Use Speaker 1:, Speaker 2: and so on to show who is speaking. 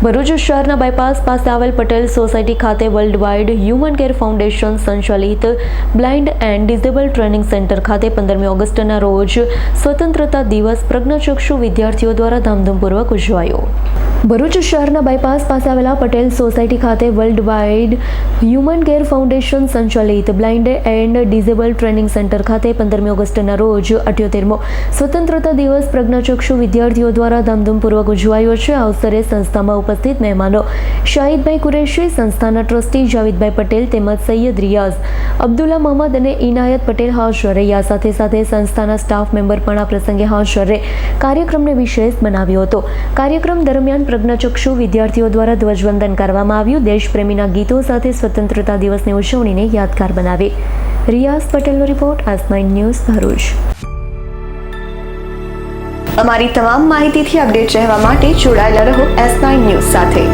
Speaker 1: ભરૂચ શહેરના બાયપાસ પાસે આવેલ પટેલ સોસાયટી ખાતે world wide human care foundation સંચાલિત blind and disable training centre ખાતે 15મી ઓગસ્ટના રોજ સ્વતંત્રતા દિવસ પ્રજ્ઞાચક્ષુ વિદ્યાર્થીઓ દ્વારા ધામધૂમપૂર્વક ઉજવાયો। ભરૂચ શહેરના બાયપાસ પાસે આવેલા પટેલ સોસાયટી ખાતે world wide human care foundation સંચાલિત blind and disable training centre ખાતે 15મી ઓગસ્ટના રોજ 78મો સ્વતંત્રતા દિવસ પ્રજ્ઞાચક્ષુ વિદ્યાર્થીઓ દ્વારા ધામધૂમપૂર્વક ઉજવાયો છે। આ અવસરે સંસ્થામાં ઉપસ્થિત મહેમાનો શાહિદભાઈ કુરેશી, સંસ્થાના ટ્રસ્ટી જાવેદભાઈ પટેલ તેમજ સૈયદ રિયાઝ, અબ્દુલ્લા મોહમ્મદ અને ઇનાયત પટેલ હાજર રહ્યા। સાથે સાથે સંસ્થાના સ્ટાફ મેમ્બર પણ આ પ્રસંગે હાજર રહી કાર્યક્રમને વિશેષ બનાવ્યો હતો। કાર્યક્રમ દરમિયાન પ્રજ્ઞાચક્ષુ વિદ્યાર્થીઓ દ્વારા ધ્વજવંદન કરવામાં આવ્યું। દેશપ્રેમીના ગીતો સાથે સ્વતંત્રતા દિવસની ઉજવણીને યાદગાર બનાવી। રિયાઝ પટેલનો રિપોર્ટ, આજ9 ન્યૂઝ, ભરૂચ।
Speaker 2: અમારી તમામ માહિતીથી અપડેટ રહેવા માટે જોડાયેલા રહો S9 ન્યૂઝ સાથે।